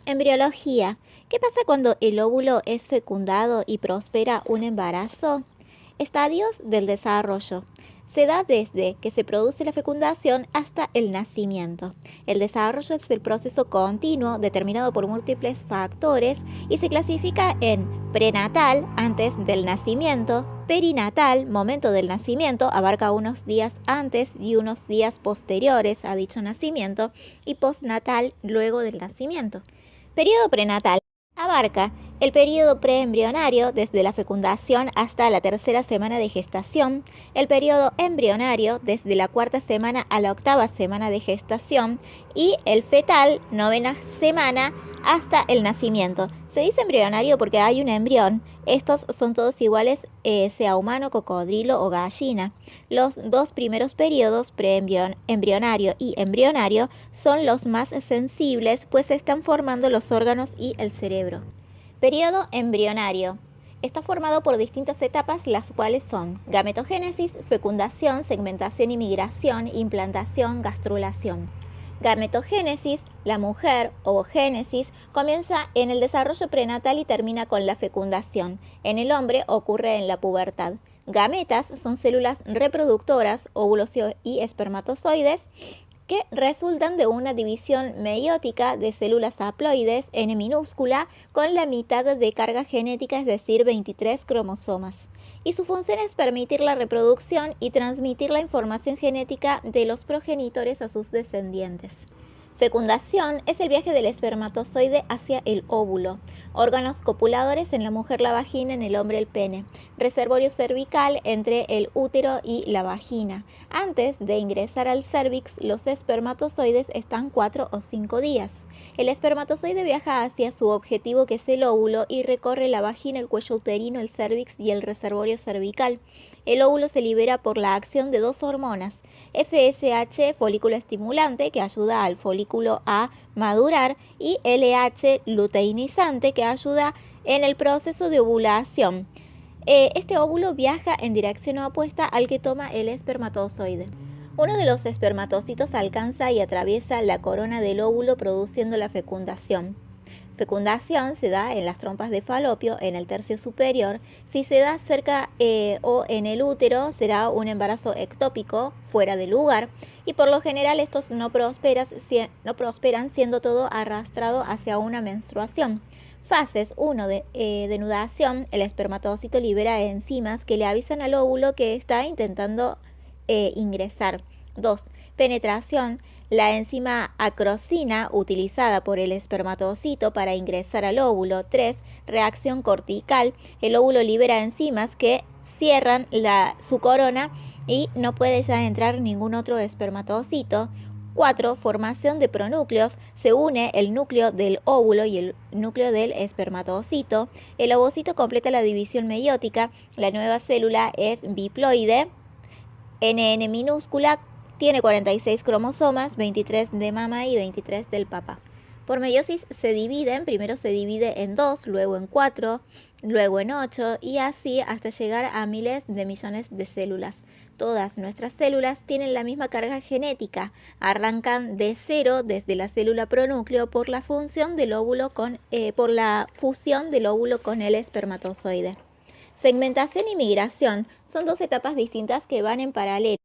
Embriología. ¿Qué pasa cuando el óvulo es fecundado y prospera un embarazo? Estadios del desarrollo. Se da desde que se produce la fecundación hasta el nacimiento. El desarrollo es el proceso continuo determinado por múltiples factores y se clasifica en prenatal, antes del nacimiento, perinatal, momento del nacimiento, abarca unos días antes y unos días posteriores a dicho nacimiento, y postnatal, luego del nacimiento. Periodo prenatal. Abarca el periodo preembrionario desde la fecundación hasta la tercera semana de gestación, el periodo embrionario desde la cuarta semana a la octava semana de gestación y el fetal, novena semana hasta el nacimiento. Se dice embrionario porque hay un embrión. Estos son todos iguales, sea humano, cocodrilo o gallina. Los dos primeros periodos, preembrionario y embrionario, son los más sensibles, pues se están formando los órganos y el cerebro. Periodo embrionario. Está formado por distintas etapas, las cuales son gametogénesis, fecundación, segmentación y migración, implantación, gastrulación. Gametogénesis, la mujer, ovogénesis, comienza en el desarrollo prenatal y termina con la fecundación. En el hombre ocurre en la pubertad. Gametas son células reproductoras, óvulos y espermatozoides, que resultan de una división meiótica de células haploides N minúscula con la mitad de carga genética, es decir, 23 cromosomas. Y su función es permitir la reproducción y transmitir la información genética de los progenitores a sus descendientes. Fecundación es el viaje del espermatozoide hacia el óvulo. Órganos copuladores: en la mujer la vagina, en el hombre el pene. Reservorio cervical entre el útero y la vagina. Antes de ingresar al cérvix, los espermatozoides están 4 o 5 días. El espermatozoide viaja hacia su objetivo, que es el óvulo, y recorre la vagina, el cuello uterino, el cérvix y el reservorio cervical. El óvulo se libera por la acción de dos hormonas: FSH, folículo estimulante, que ayuda al folículo a madurar, y LH, luteinizante, que ayuda en el proceso de ovulación. Este óvulo viaja en dirección opuesta al que toma el espermatozoide. Uno de los espermatocitos alcanza y atraviesa la corona del óvulo, produciendo la fecundación. Fecundación se da en las trompas de falopio, en el tercio superior. Si se da cerca o en el útero, será un embarazo ectópico, fuera de lugar, y por lo general estos no prosperan, siendo todo arrastrado hacia una menstruación. Fases 1. Denudación. El espermatocito libera enzimas que le avisan al óvulo que está intentando ingresar. 2. Penetración. La enzima acrosina, utilizada por el espermatocito para ingresar al óvulo. 3. Reacción cortical. El óvulo libera enzimas que cierran su corona y no puede ya entrar ningún otro espermatocito. 4. Formación de pronúcleos. Se une el núcleo del óvulo y el núcleo del espermatocito. El ovocito completa la división meiótica. La nueva célula es biploide, NN minúscula, tiene 46 cromosomas, 23 de mamá y 23 del papá. Por meiosis se dividen: primero se divide en 2, luego en 4, luego en 8 y así hasta llegar a miles de millones de células. Todas nuestras células tienen la misma carga genética, arrancan de cero desde la célula pronúcleo por la fusión del óvulo con el espermatozoide. Segmentación y migración son dos etapas distintas que van en paralelo.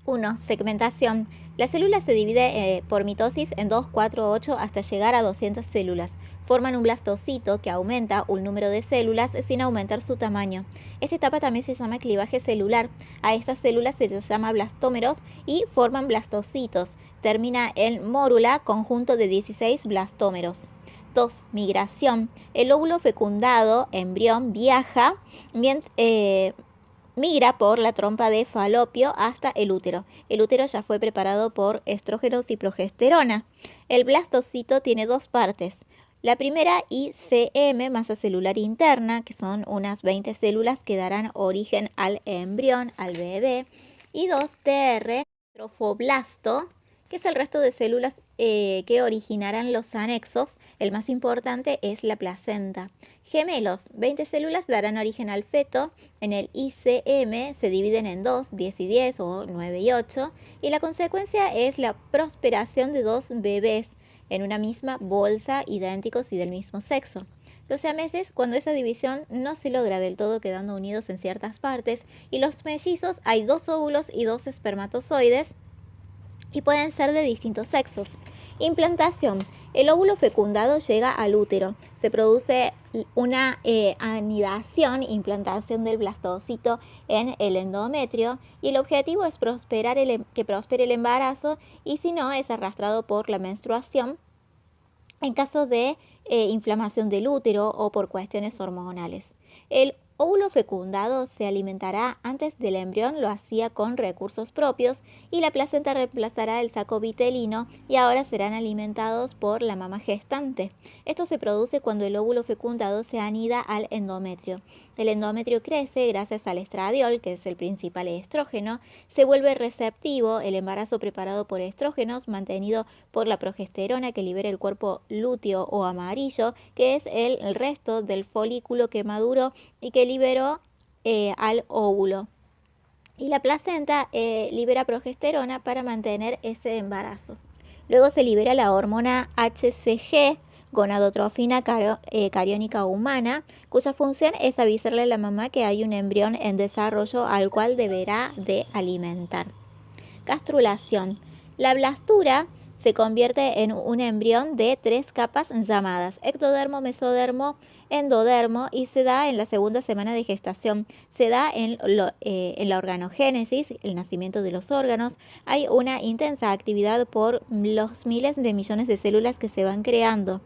1. Segmentación. La célula se divide por mitosis en 2, 4, 8 hasta llegar a 200 células. Forman un blastocito que aumenta un número de células sin aumentar su tamaño. Esta etapa también se llama clivaje celular. A estas células se les llama blastómeros y forman blastocitos. Termina en mórula, conjunto de 16 blastómeros. 2. Migración. El óvulo fecundado, embrión, migra por la trompa de falopio hasta el útero. El útero ya fue preparado por estrógenos y progesterona. El blastocito tiene dos partes. La primera, ICM, masa celular interna, que son unas 20 células que darán origen al embrión, al bebé. Y 2, TR, trofoblasto, que es el resto de células que originarán los anexos. El más importante es la placenta. Gemelos: 20 células darán origen al feto. En el ICM se dividen en 2, 10 y 10 o 9 y 8. Y la consecuencia es la prosperación de dos bebés. en una misma bolsa, idénticos y del mismo sexo. Los siameses, cuando esa división no se logra del todo quedando unidos en ciertas partes, y los mellizos hay 2 óvulos y 2 espermatozoides y pueden ser de distintos sexos. Implantación. El óvulo fecundado llega al útero. Se produce una anidación, implantación del blastocito en el endometrio, y el objetivo es que prospere el embarazo, y si no, es arrastrado por la menstruación en caso de inflamación del útero o por cuestiones hormonales. El óvulo fecundado se alimentará antes del embrión, lo hacía con recursos propios, y la placenta reemplazará el saco vitelino y ahora serán alimentados por la mama gestante. Esto se produce cuando el óvulo fecundado se anida al endometrio. El endometrio crece gracias al estradiol, que es el principal estrógeno, se vuelve receptivo, el embarazo preparado por estrógenos, mantenido por la progesterona que libera el cuerpo lúteo o amarillo, que es el resto del folículo que maduró y que liberó al óvulo. Y la placenta libera progesterona para mantener ese embarazo. Luego se libera la hormona HCG, gonadotrofina cariónica humana, cuya función es avisarle a la mamá que hay un embrión en desarrollo al cual deberá de alimentar. Gastrulación. La blastura se convierte en un embrión de 3 capas llamadas ectodermo, mesodermo, endodermo, y se da en la segunda semana de gestación. Se da en la organogénesis, el nacimiento de los órganos. Hay una intensa actividad por los miles de millones de células que se van creando.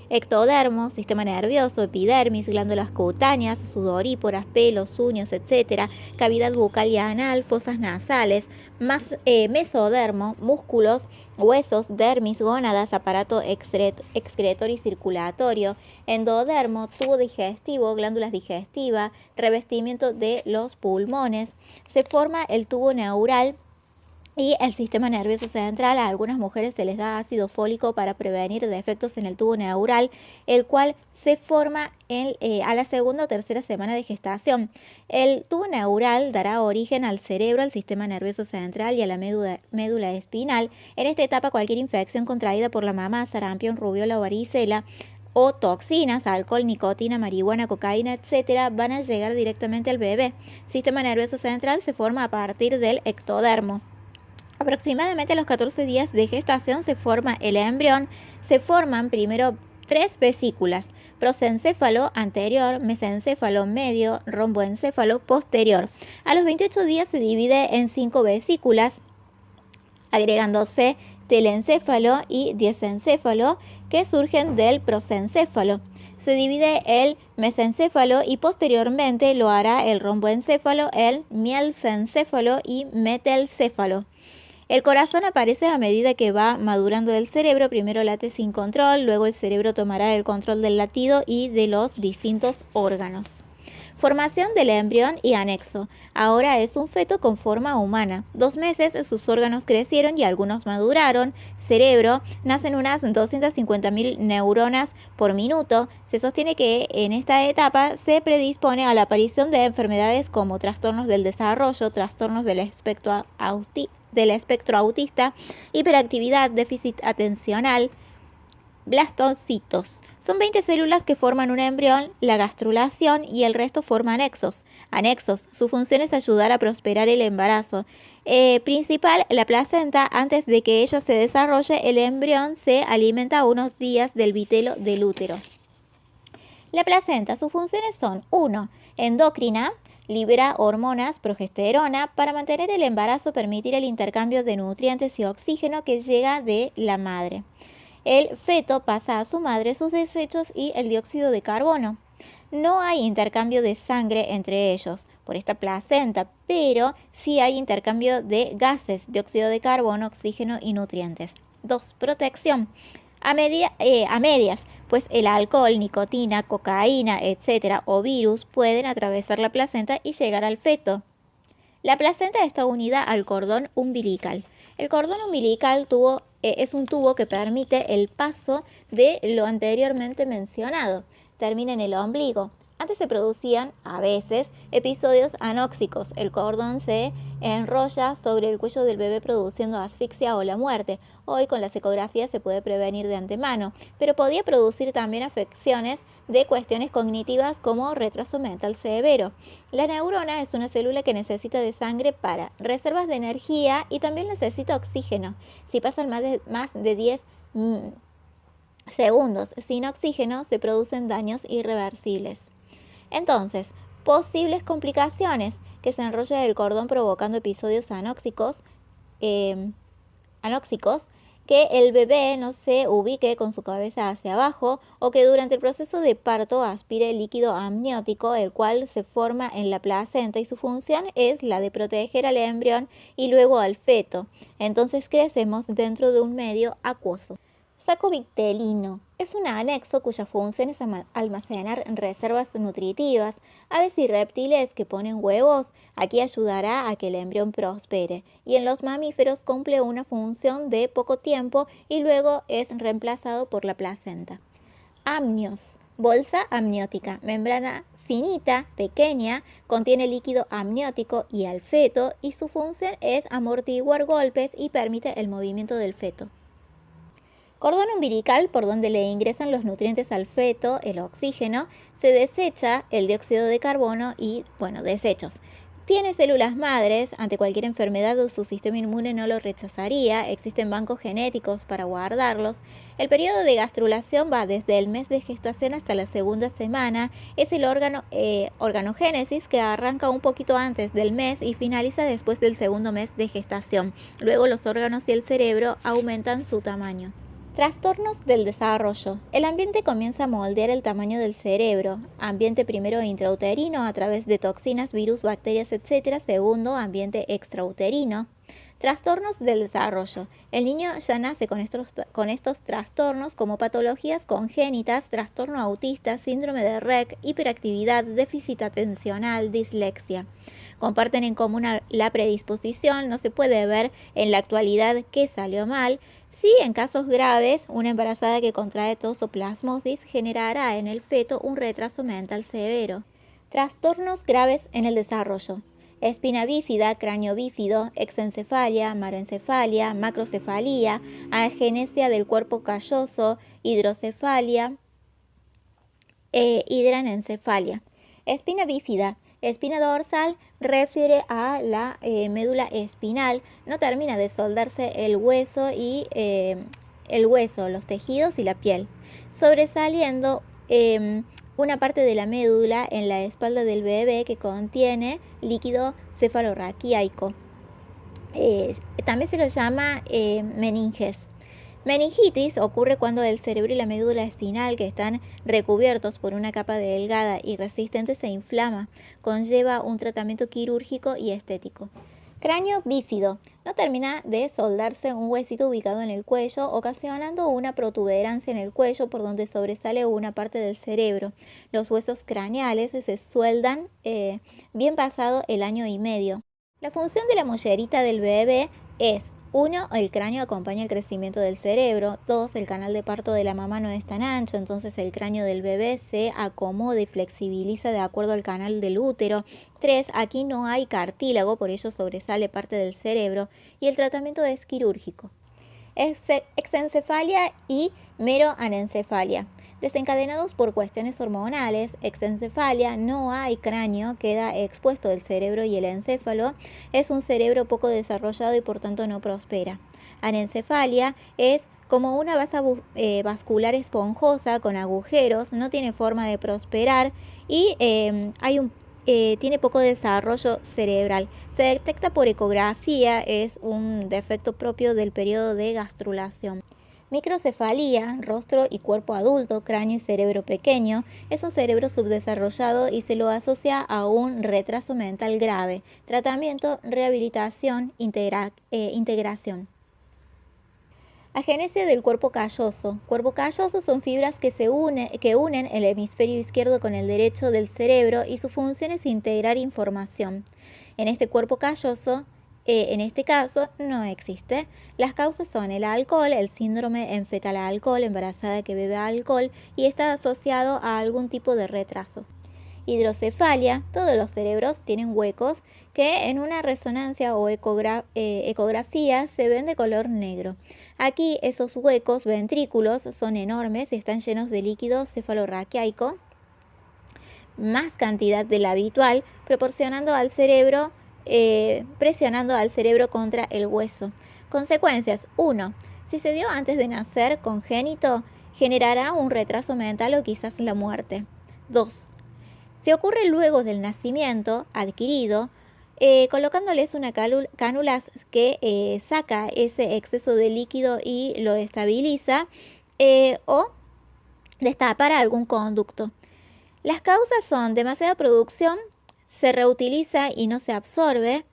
Ectodermo, sistema nervioso, epidermis, glándulas cutáneas, sudoríporas, pelos, uñas, etc., cavidad bucal y anal, fosas nasales. Mesodermo, músculos, huesos, dermis, gónadas, aparato excretor y circulatorio. Endodermo, tubo digestivo, glándulas digestivas, revestimiento de los pulmones. Se forma el tubo neural y el sistema nervioso central. A algunas mujeres se les da ácido fólico para prevenir defectos en el tubo neural, el cual se forma a la segunda o tercera semana de gestación. El tubo neural dará origen al cerebro, al sistema nervioso central y a la médula espinal. En esta etapa, cualquier infección contraída por la mamá, sarampión, rubiola o varicela, o toxinas, alcohol, nicotina, marihuana, cocaína, etc., van a llegar directamente al bebé. Sistema nervioso central se forma a partir del ectodermo. Aproximadamente a los 14 días de gestación se forma el embrión. Se forman primero 3 vesículas: prosencéfalo anterior, mesencéfalo medio, romboencéfalo posterior. A los 28 días se divide en 5 vesículas, agregándose telencéfalo y diencéfalo, que surgen del prosencéfalo. Se divide el mesencéfalo y posteriormente lo hará el romboencéfalo, el mielcencéfalo y metencéfalo. El corazón aparece a medida que va madurando el cerebro. Primero late sin control, luego el cerebro tomará el control del latido y de los distintos órganos. Formación del embrión y anexo. Ahora es un feto con forma humana. 2 meses sus órganos crecieron y algunos maduraron. Cerebro, nacen unas 250.000 neuronas por minuto. Se sostiene que en esta etapa se predispone a la aparición de enfermedades como trastornos del desarrollo, trastornos del espectro autista, hiperactividad, déficit atencional, blastocitos. Son 20 células que forman un embrión, la gastrulación, y el resto forma anexos. Anexos, su función es ayudar a prosperar el embarazo. Principal, la placenta. Antes de que ella se desarrolle, el embrión se alimenta unos días del vitelo del útero. La placenta, sus funciones son: 1. Endocrina, libera hormonas, progesterona, para mantener el embarazo, permitir el intercambio de nutrientes y oxígeno que llega de la madre. El feto pasa a su madre sus desechos y el dióxido de carbono. No hay intercambio de sangre entre ellos por esta placenta, pero sí hay intercambio de gases, dióxido de carbono, oxígeno y nutrientes. 2. Protección. A medias, pues el alcohol, nicotina, cocaína, etc., o virus pueden atravesar la placenta y llegar al feto. La placenta está unida al cordón umbilical. El cordón umbilical es un tubo que permite el paso de lo anteriormente mencionado. Termina en el ombligo. Antes se producían, a veces, episodios anóxicos. El cordón se enrolla sobre el cuello del bebé produciendo asfixia o la muerte. Hoy con las ecografías se puede prevenir de antemano, pero podía producir también afecciones de cuestiones cognitivas como retraso mental severo. La neurona es una célula que necesita de sangre para reservas de energía y también necesita oxígeno. Si pasan más de 10 segundos sin oxígeno, se producen daños irreversibles. Entonces, posibles complicaciones: que se enrolla el cordón provocando episodios anóxicos, que el bebé no se ubique con su cabeza hacia abajo o que durante el proceso de parto aspire líquido amniótico, el cual se forma en la placenta y su función es la de proteger al embrión y luego al feto. Entonces crecemos dentro de un medio acuoso. Saco vitelino es un anexo cuya función es almacenar reservas nutritivas. Aves y reptiles que ponen huevos, aquí ayudará a que el embrión prospere. Y en los mamíferos cumple una función de poco tiempo y luego es reemplazado por la placenta. Amnios, bolsa amniótica, membrana finita, pequeña, contiene líquido amniótico y al feto y su función es amortiguar golpes y permite el movimiento del feto. Cordón umbilical, por donde le ingresan los nutrientes al feto, el oxígeno, se desecha el dióxido de carbono y, desechos. Tiene células madres, ante cualquier enfermedad su sistema inmune no lo rechazaría, existen bancos genéticos para guardarlos. El periodo de gastrulación va desde el mes de gestación hasta la segunda semana, es el organogénesis que arranca un poquito antes del mes y finaliza después del segundo mes de gestación. Luego los órganos y el cerebro aumentan su tamaño. Trastornos del desarrollo. El ambiente comienza a moldear el tamaño del cerebro. Ambiente primero intrauterino a través de toxinas, virus, bacterias, etc. Segundo, ambiente extrauterino. Trastornos del desarrollo. El niño ya nace con estos trastornos como patologías congénitas, trastorno autista, síndrome de Rett, hiperactividad, déficit atencional, dislexia. Comparten en común la predisposición, no se puede ver en la actualidad qué salió mal. Sí, en casos graves, una embarazada que contrae toxoplasmosis generará en el feto un retraso mental severo. Trastornos graves en el desarrollo. Espina bífida, cráneo bífido, exencefalia, maroencefalia, macrocefalía, agenesia del cuerpo calloso, hidrocefalia, hidranencefalia. Espina bífida. Espina dorsal refiere a la médula espinal. No termina de soldarse el hueso, los tejidos y la piel. Sobresaliendo una parte de la médula en la espalda del bebé que contiene líquido cefalorraquíaco. También se lo llama meninges. Meningitis ocurre cuando el cerebro y la médula espinal, que están recubiertos por una capa delgada y resistente, se inflama. Conlleva un tratamiento quirúrgico y estético. Cráneo bífido. No termina de soldarse un huesito ubicado en el cuello, ocasionando una protuberancia en el cuello por donde sobresale una parte del cerebro. Los huesos craneales se sueldan bien pasado el año y medio. La función de la mollerita del bebé es: 1. El cráneo acompaña el crecimiento del cerebro. 2. El canal de parto de la mamá no es tan ancho, entonces el cráneo del bebé se acomoda y flexibiliza de acuerdo al canal del útero. 3. Aquí no hay cartílago, por ello sobresale parte del cerebro y el tratamiento es quirúrgico. Exencefalia y meroanencefalia. Desencadenados por cuestiones hormonales, exencefalia, no hay cráneo, queda expuesto el cerebro y el encéfalo, es un cerebro poco desarrollado y por tanto no prospera. Anencefalia es como una base vascular esponjosa con agujeros, no tiene forma de prosperar y tiene poco desarrollo cerebral. Se detecta por ecografía, es un defecto propio del periodo de gastrulación. Microcefalía, rostro y cuerpo adulto, cráneo y cerebro pequeño, es un cerebro subdesarrollado y se lo asocia a un retraso mental grave. Tratamiento, rehabilitación, integración. Agenesia del cuerpo calloso. Cuerpo calloso son fibras que unen el hemisferio izquierdo con el derecho del cerebro y su función es integrar información. En este cuerpo calloso, en este caso, no existe. Las causas son el alcohol, el síndrome en fetal alcohol, embarazada que bebe alcohol, y está asociado a algún tipo de retraso. Hidrocefalia, todos los cerebros tienen huecos que en una resonancia o ecografía se ven de color negro. Aquí esos huecos ventrículos son enormes y están llenos de líquido cefalorraquíaco, más cantidad de la habitual, proporcionando al cerebro, presionando al cerebro contra el hueso. Consecuencias: 1. Si se dio antes de nacer congénito, generará un retraso mental o quizás la muerte. 2. Si ocurre luego del nacimiento adquirido, colocándoles una cánula que saca ese exceso de líquido y lo estabiliza, o destapar algún conducto. Las causas son demasiada producción, se reutiliza y no se absorbe,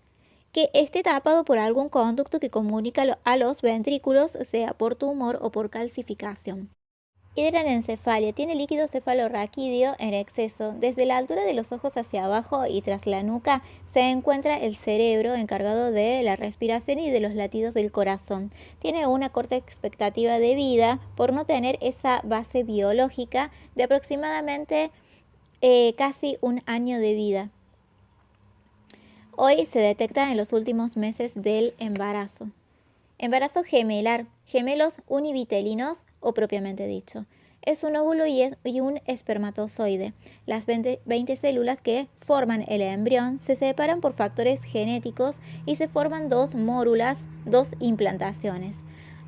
que esté tapado por algún conducto que comunica a los ventrículos, sea por tumor o por calcificación. Hidranencefalia tiene líquido cefalorraquídeo en exceso. Desde la altura de los ojos hacia abajo y tras la nuca se encuentra el cerebro encargado de la respiración y de los latidos del corazón. Tiene una corta expectativa de vida por no tener esa base biológica de aproximadamente casi un año de vida. Hoy se detecta en los últimos meses del embarazo. Embarazo gemelar, gemelos univitelinos o propiamente dicho. Es un óvulo y un espermatozoide. Las 20 células que forman el embrión se separan por factores genéticos y se forman dos mórulas, dos implantaciones.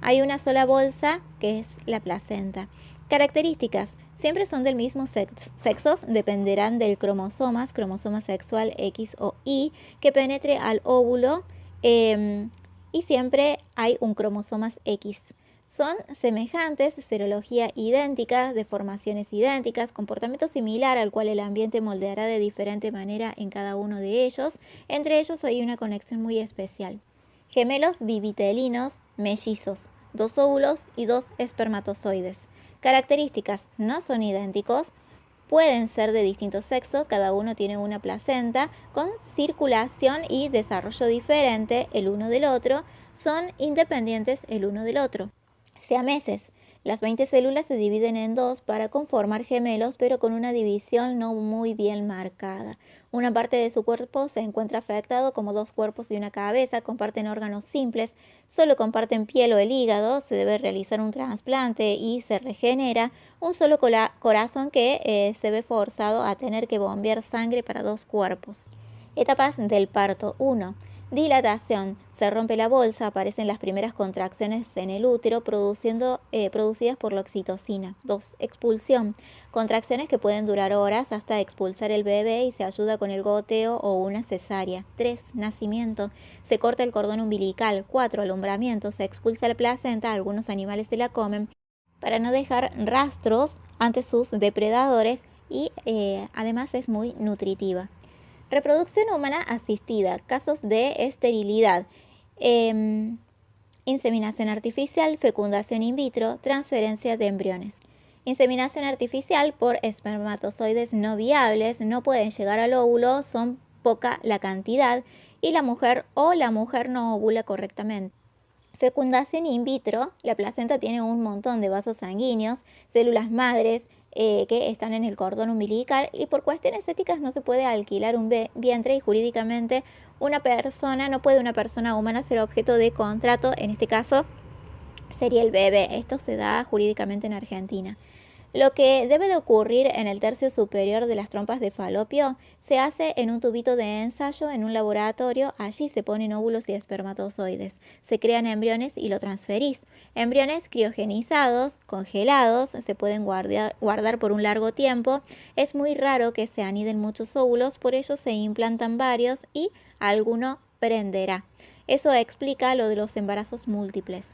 Hay una sola bolsa que es la placenta. Características: siempre son del mismo sexo, dependerán del cromosoma sexual X o Y, que penetre al óvulo, y siempre hay un cromosomas X. Son semejantes, serología idéntica, deformaciones idénticas, comportamiento similar al cual el ambiente moldeará de diferente manera en cada uno de ellos. Entre ellos hay una conexión muy especial. Gemelos bivitelinos, mellizos, 2 óvulos y 2 espermatozoides. Características: no son idénticos, pueden ser de distinto sexo, cada uno tiene una placenta con circulación y desarrollo diferente el uno del otro, son independientes el uno del otro. Siameses. Las 20 células se dividen en dos para conformar gemelos, pero con una división no muy bien marcada. Una parte de su cuerpo se encuentra afectado, como 2 cuerpos y una cabeza, comparten órganos simples, solo comparten piel o el hígado, se debe realizar un trasplante y se regenera un solo corazón que se ve forzado a tener que bombear sangre para 2 cuerpos. Etapas del parto. 1. Dilatación. Se rompe la bolsa, aparecen las primeras contracciones en el útero producidas por la oxitocina. 2. Expulsión. Contracciones que pueden durar horas hasta expulsar el bebé y se ayuda con el goteo o una cesárea. 3. Nacimiento. Se corta el cordón umbilical. 4. Alumbramiento. Se expulsa la placenta, algunos animales se la comen para no dejar rastros ante sus depredadores y además es muy nutritiva. Reproducción humana asistida, casos de esterilidad, inseminación artificial, fecundación in vitro, transferencia de embriones. Inseminación artificial por espermatozoides no viables, no pueden llegar al óvulo, son poca la cantidad y la mujer no ovula correctamente. Fecundación in vitro, la placenta tiene un montón de vasos sanguíneos, células madres, que están en el cordón umbilical y por cuestiones éticas no se puede alquilar un vientre y jurídicamente no puede una persona humana ser objeto de contrato, en este caso sería el bebé. Esto se da jurídicamente en Argentina. Lo que debe de ocurrir en el tercio superior de las trompas de falopio se hace en un tubito de ensayo en un laboratorio. Allí se ponen óvulos y espermatozoides. Se crean embriones y lo transferís. Embriones criogenizados, congelados, se pueden guardar por un largo tiempo. Es muy raro que se aniden muchos óvulos, por ello se implantan varios y alguno prenderá. Eso explica lo de los embarazos múltiples.